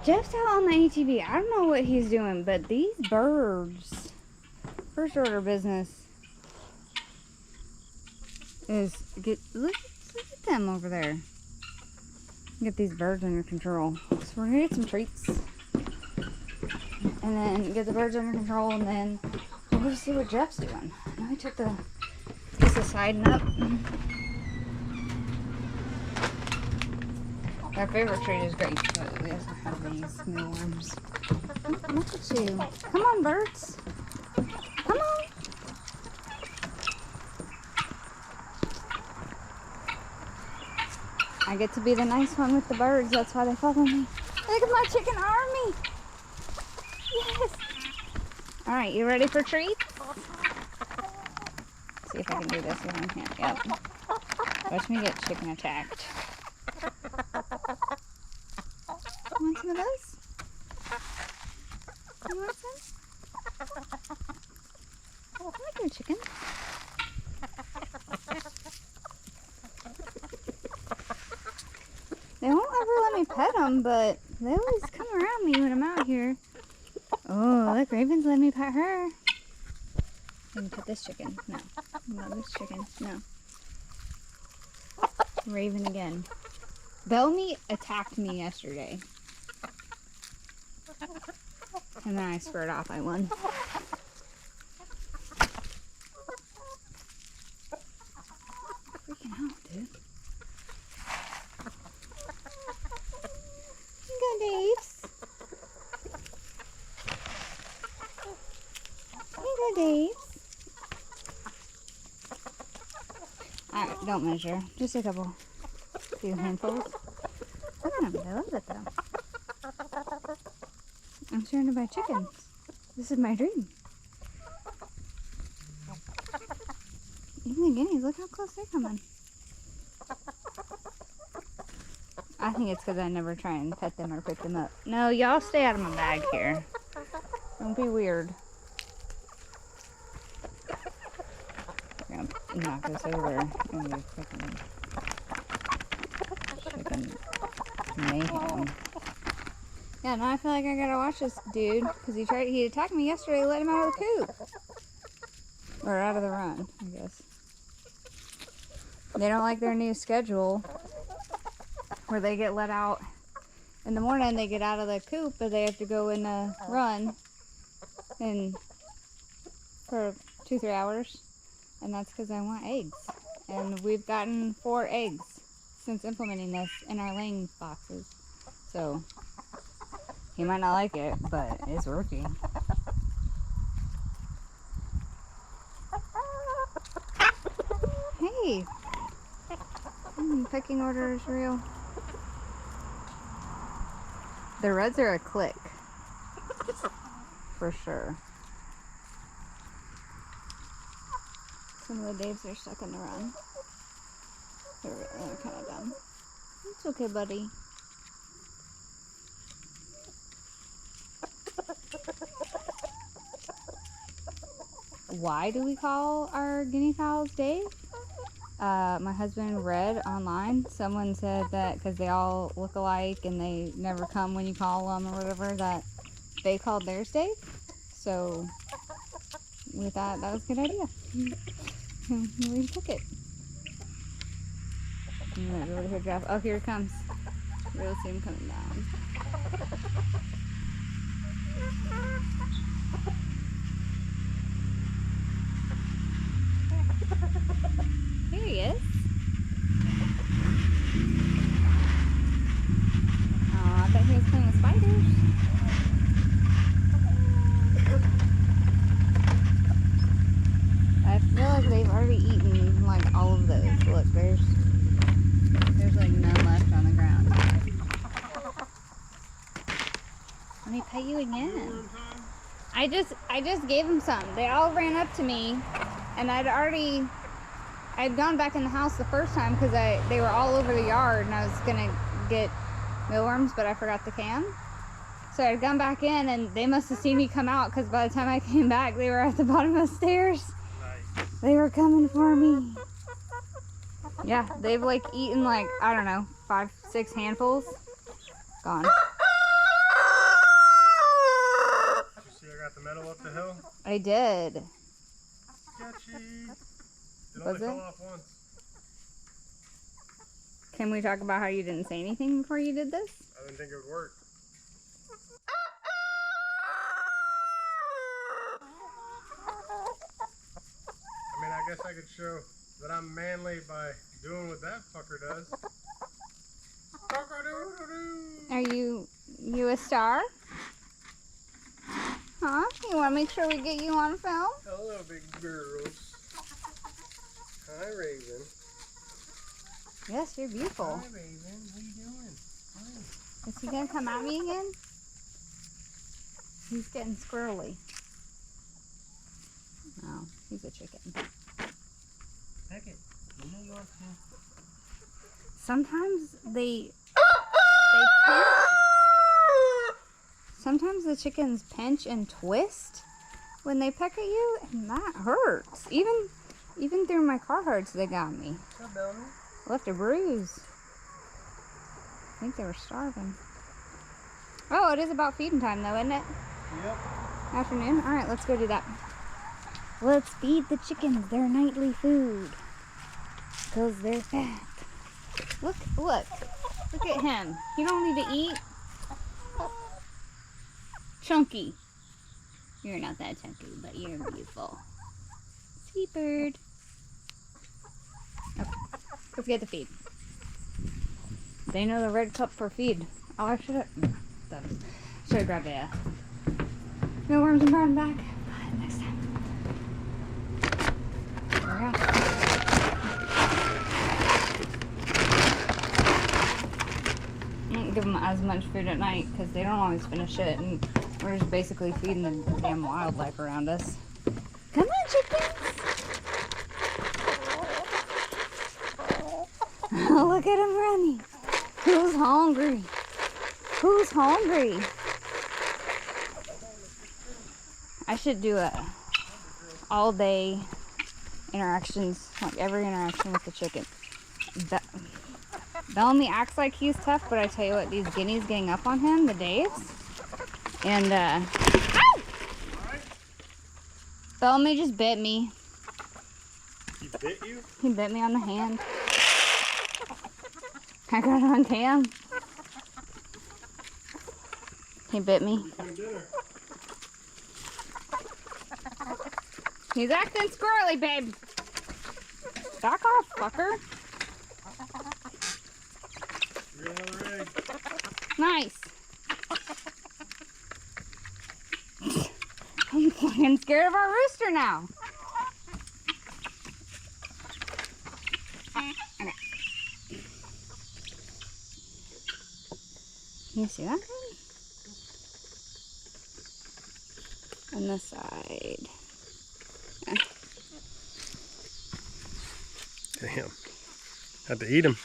Jeff's out on the ATV. I don't know what he's doing, but these birds, first order business is look at them over there. Get these birds under control. So we're gonna get some treats, and then get the birds under control, and then we'll go see what Jeff's doing. I know he took the piece of siding up. Our favorite treat is great, but we also have these mealworms. Look at you. Come on, birds. Come on. I get to be the nice one with the birds. That's why they follow me. Look at my chicken army. Yes. All right, you ready for treats? See if I can do this with one hand. Yep. Watch me get chicken attacked. Want some of those? You want some? I like your chicken. They won't ever let me pet them, but they always come around me when I'm out here. Oh, look, Raven's letting me pet her. Let me pet this chicken. No. No, this chicken. No. Raven again. Bellamy attacked me yesterday. And then I squared off. I won. Freaking out, dude. Here you go, Daves. Here you go, Daves. Alright, don't measure. Just a few handfuls. Look at them. They love it, though. I'm surrounded by chickens. This is my dream. Even the guineas, look how close they're coming. I think it's because I never try and pet them or pick them up. No, y'all stay out of my bag here. Don't be weird. I'm gonna knock this over and be chicken mayhem. Yeah, now I feel like I gotta watch this dude because he attacked me yesterday, let him out of the coop. Or out of the run, I guess. They don't like their new schedule where they get let out in the morning, they get out of the coop, but they have to go in a run for 2-3 hours. And that's because I want eggs. And we've gotten 4 eggs since implementing this in our laying boxes. So he might not like it, but it's working. Hey! Pecking order is real. The reds are a click. For sure. Some of the Daves are stuck in the run. They're kind of dumb. It's okay, buddy. Why do we call our guinea fowls Dave? My husband read online. Someone said that because they all look alike and they never come when you call them or whatever, that they called theirs Dave. So we thought that was a good idea. We took it. I'm gonna go to here, Jeff. Oh, here it comes. We'll see him coming down. Here he is. Oh, I thought he was playing with spiders. I feel like they've already eaten like all of those. Look, there's like none left on the ground. Let me pet you again. I just gave them some. They all ran up to me, and I'd gone back in the house the first time because they were all over the yard, and I was gonna get mealworms, but I forgot the can. So I'd gone back in, and they must have seen me come out because by the time I came back, they were at the bottom of the stairs. They were coming for me. Yeah, they've like eaten like, I don't know, 5-6 handfuls. Gone. I did. Sketchy. It Was only it? fell off once. Can we talk about how you didn't say anything before you did this? I didn't think it would work. I mean, I guess I could show that I'm manly by doing what that fucker does. Are you a star? Huh? You want to make sure we get you on film? Hello, big girls. Hi, Raven. Yes, you're beautiful. Hi, Raven. What are you doing? Hi. Is he gonna come at me again? He's getting squirrely. Oh, he's a chicken. Heck it. You know you want to. Sometimes they pinch. Sometimes the chickens pinch and twist when they peck at you, and that hurts. Even through my Carhartts, they got me. Left a bruise. I think they were starving. Oh, it is about feeding time though, isn't it? Yep. Afternoon? Alright, let's go do that. Let's feed the chickens their nightly food. Because they're fat. Look at him. You don't need to eat. Chunky. You're not that chunky, but you're beautiful. Sweet bird. Okay, let's get the feed. They know the red cup for feed. Oh, I should have grabbed a mealworms and brought them back. But next time. I don't give them as much food at night because they don't always finish it, and we're just basically feeding the damn wildlife around us. Come on, chickens! Look at him running. Who's hungry? Who's hungry? I should do a all day interactions, like every interaction with the chicken. Bellamy acts like he's tough, but I tell you what, these guineas getting up on him, the Daves, and ow! Bellamy just bit me. He bit you? He bit me on the hand. I got it on cam. He bit me. He's acting squirrely, babe. Back off, fucker. Nice. I'm fucking scared of our rooster now. Okay. Can you see that? On this side. Damn. Had to eat him.